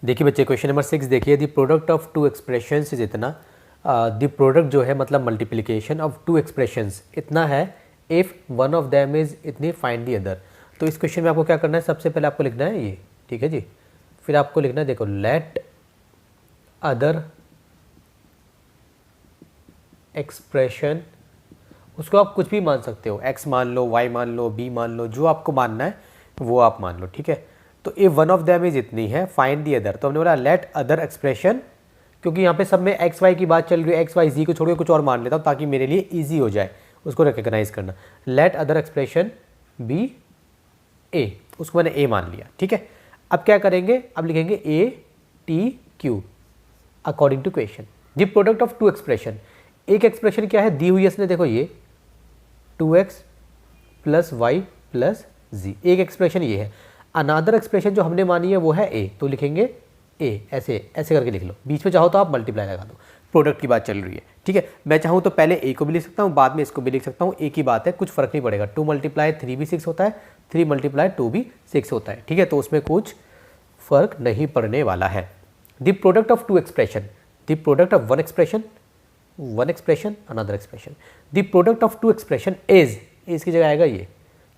देखिए बच्चे question number 6 देखिए, the product of two expressions is इतना, द प्रोडक्ट जो है मतलब मल्टीप्लिकेशन ऑफ टू एक्सप्रेशंस इतना है, if one of them is इतनी फाइंड दी अदर। तो इस क्वेश्चन में आपको क्या करना है, सबसे पहले आपको लिखना है ये, ठीक है जी। फिर आपको लिखना है, देखो, लेट अदर एक्सप्रेशन, उसको आप कुछ भी मान सकते हो, x मान लो, y मान लो, b मान लो, जो आपको मानना है वो आप मान लो, ठीक है। तो if one of them is इतनी है, फाइंड दी अदर, तो हमने बोला लेट अदर एक्सप्रेशन, क्योंकि यहाँ पे सब में एक्स वाई की बात चल रही है, एक्स वाई जी को छोड़ के कुछ और मान लेता हूँ ताकि मेरे लिए ईजी हो जाए उसको रिकग्नाइज करना। लेट अदर एक्सप्रेशन बी ए, उसको मैंने ए मान लिया, ठीक है। अब क्या करेंगे, अब लिखेंगे A T Q according to question. The product of two expression, एक एक्सप्रेशन क्या है दी हुई है इसने, देखो ये 2x प्लस वाई प्लस जी, एक एक्सप्रेशन ये है। अनादर एक्सप्रेशन जो हमने मानी है वो है ए, तो लिखेंगे ए, ऐसे ऐसे करके लिख लो, बीच में चाहो तो आप मल्टीप्लाई लगा दो, प्रोडक्ट की बात चल रही है, ठीक है। मैं चाहूँ तो पहले ए को भी लिख सकता हूँ, बाद में इसको भी लिख सकता हूँ, एक ही बात है, कुछ फर्क नहीं पड़ेगा। 2 × 3 भी 6 होता है, 3 × 2 भी 6 होता है, ठीक है। तो उसमें कुछ फर्क नहीं पड़ने वाला है। The product of two expression, the product of one expression another expression, the product of two expression is, इसकी जगह आएगा ये,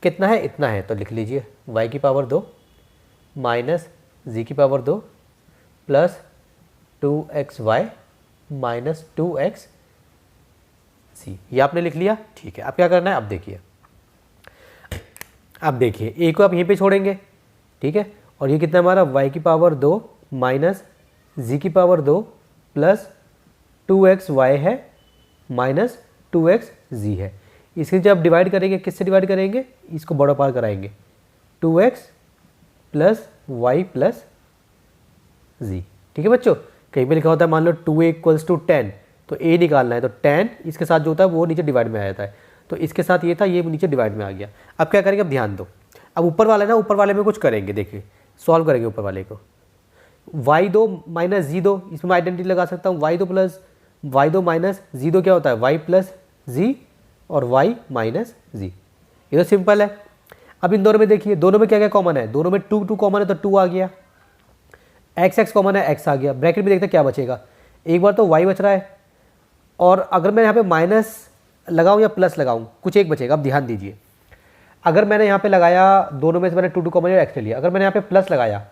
कितना है इतना है, तो लिख लीजिए y की पावर 2 माइनस जी की power 2 plus 2xy minus 2x सी, ये आपने लिख लिया, ठीक है। अब क्या करना है, अब देखिए ए को आप यहीं पे छोड़ेंगे, ठीक है। और ये कितना हमारा y की पावर 2 माइनस जी की पावर 2 प्लस 2xy है माइनस 2xz है। इसे जब डिवाइड करेंगे, किससे डिवाइड करेंगे, इसको बड़ा पार कराएंगे, 2x प्लस वाई प्लस जी, ठीक है बच्चों। कहीं पे लिखा होता है मान लो 2a = 10, तो a निकालना है, तो 10 इसके साथ जो होता है वो नीचे डिवाइड में आ जाता है, तो इसके साथ ये था, ये नीचे डिवाइड में आ गया। अब क्या करेंगे, अब ध्यान दो, अब ऊपर वाला ना, ऊपर वाले में कुछ करेंगे, देखिए सॉल्व करेंगे ऊपर वाले को। y2 माइनस जी2, इसमें मैं आइडेंटिटी लगा सकता हूँ, y2 माइनस जी2 क्या होता है, y प्लस जी और y माइनस जी, ये तो सिंपल है। अब इन दोनों में देखिए, दोनों में क्या क्या कॉमन है, दोनों में 2 कॉमन है, तो 2 आ गया, x कॉमन है, x आ गया। ब्रैकेट में देखते हैं क्या बचेगा, एक बार तो y बच रहा है, और अगर मैं यहाँ पे माइनस लगाऊँ या प्लस लगाऊँ, कुछ एक बचेगा। अब ध्यान दीजिए, अगर मैंने यहाँ पे लगाया, दोनों में से मैंने 2 कॉमन या x ले लिया, अगर मैंने यहाँ पे प्लस लगाया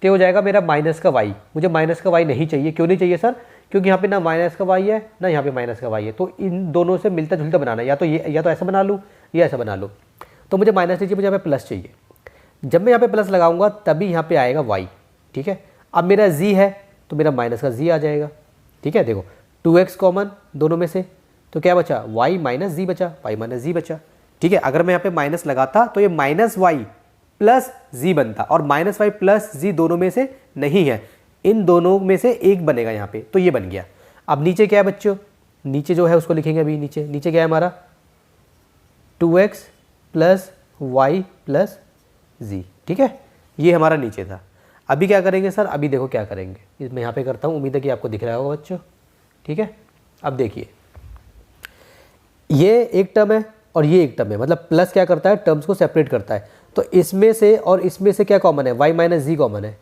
तो हो जाएगा मेरा माइनस का y। मुझे माइनस का y नहीं चाहिए, क्यों नहीं चाहिए सर, क्योंकि यहाँ पे ना माइनस का y है ना यहाँ पे माइनस का y है, तो इन दोनों से मिलता जुलता बनाना है, या तो ये, या तो ऐसा बना लूँ या ऐसा बना लूँ। तो मुझे माइनस नहीं चाहिए, मुझे यहाँ पे प्लस चाहिए। जब मैं यहाँ पे प्लस लगाऊंगा तभी यहाँ पे आएगा y, ठीक है। अब मेरा z है तो मेरा माइनस का z आ जाएगा, ठीक है। देखो 2x कॉमन दोनों में से, तो क्या बचा, y माइनस जी बचा, y माइनस जी बचा, ठीक है। अगर मैं यहाँ पे माइनस लगाता तो ये माइनस वाई प्लस जी बनता, और माइनस वाई प्लस जी दोनों में से नहीं है, इन दोनों में से एक बनेगा यहाँ पे, तो ये बन गया। अब नीचे क्या है बच्चों, नीचे जो है उसको लिखेंगे अभी, नीचे क्या है हमारा, 2x प्लस वाई प्लस जी, ठीक है, ये हमारा नीचे था। अभी क्या करेंगे सर, अभी देखो क्या करेंगे, मैं यहाँ पे करता हूँ, उम्मीद है कि आपको दिख रहा होगा बच्चों, ठीक है। अब देखिए, ये एक टर्म है और ये एक टर्म है, मतलब प्लस क्या करता है, टर्म्स को सेपरेट करता है। तो इसमें से और इसमें से क्या कॉमन है, y माइनस जी कॉमन है,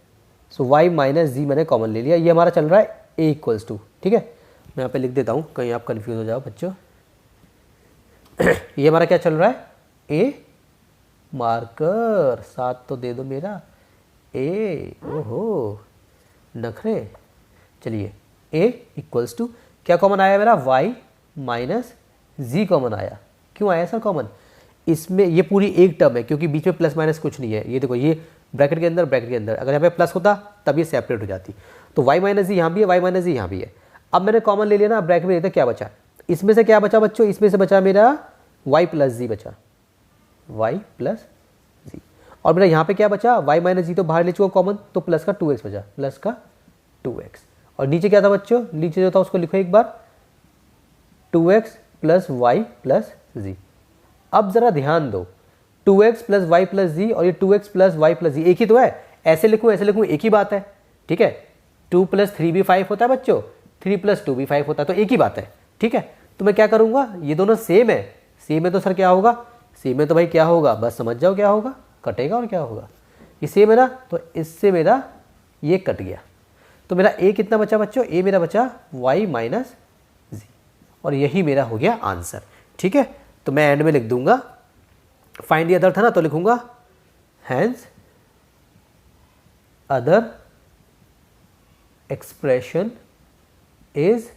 सो y माइनस जी मैंने कॉमन ले लिया। ये हमारा चल रहा है a = 2, ठीक है। मैं यहाँ पे लिख देता हूँ, कहीं आप कंफ्यूज हो जाओ बच्चों। ये हमारा क्या चल रहा है, a मार्कर, साथ तो दे दो मेरा, a, ओहो नखरे। चलिए a = क्या कॉमन आया मेरा, y माइनस जी कॉमन आया। क्यों आया सर कॉमन, इसमें ये पूरी एक टर्म है, क्योंकि बीच में प्लस माइनस कुछ नहीं है। ये देखो, ये ब्रैकेट के अंदर, अगर यहाँ पे प्लस होता तब ये सेपरेट हो जाती। तो y माइनस जी यहाँ भी है, y माइनस जी यहाँ भी है। अब मैंने कॉमन ले लिया ना, ब्रैकेट में देखते क्या बचा, इसमें से क्या बचा बच्चों, इसमें से बचा मेरा y प्लस जी बचा, y प्लस जी। और मेरा यहाँ पे क्या बचा, y माइनस जी तो बाहर ले चुका कॉमन, तो प्लस का 2x बचा, प्लस का 2x। और नीचे क्या था बच्चों, नीचे जो था उसको लिखो एक बार, 2x प्लस वाई प्लस जी। अब जरा ध्यान दो, 2x प्लस वाई प्लस जी और ये 2x प्लस वाई प्लस जी एक ही तो है, ऐसे लिखूं एक ही बात है, ठीक है। 2 + 3 भी 5 होता है बच्चों, 3 + 2 भी 5 होता है, तो एक ही बात है, ठीक है। तो मैं क्या करूंगा, ये दोनों सेम है तो सर क्या होगा, सेम है तो भाई क्या होगा, बस समझ जाओ क्या होगा, कटेगा और क्या होगा, ये सेम है ना, तो इससे मेरा ये कट गया, तो मेरा ए कितना बचा बच्चों, ए मेरा बचा y माइनस जी, और यही मेरा हो गया आंसर। ठीक है, तो मैं एंड में लिख दूंगा, फाइंड द अदर था ना, तो लिखूंगा hence other expression is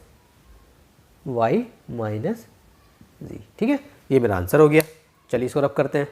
y minus G. ठीक है, ये मेरा आंसर हो गया। चलिए इसको रब करते हैं।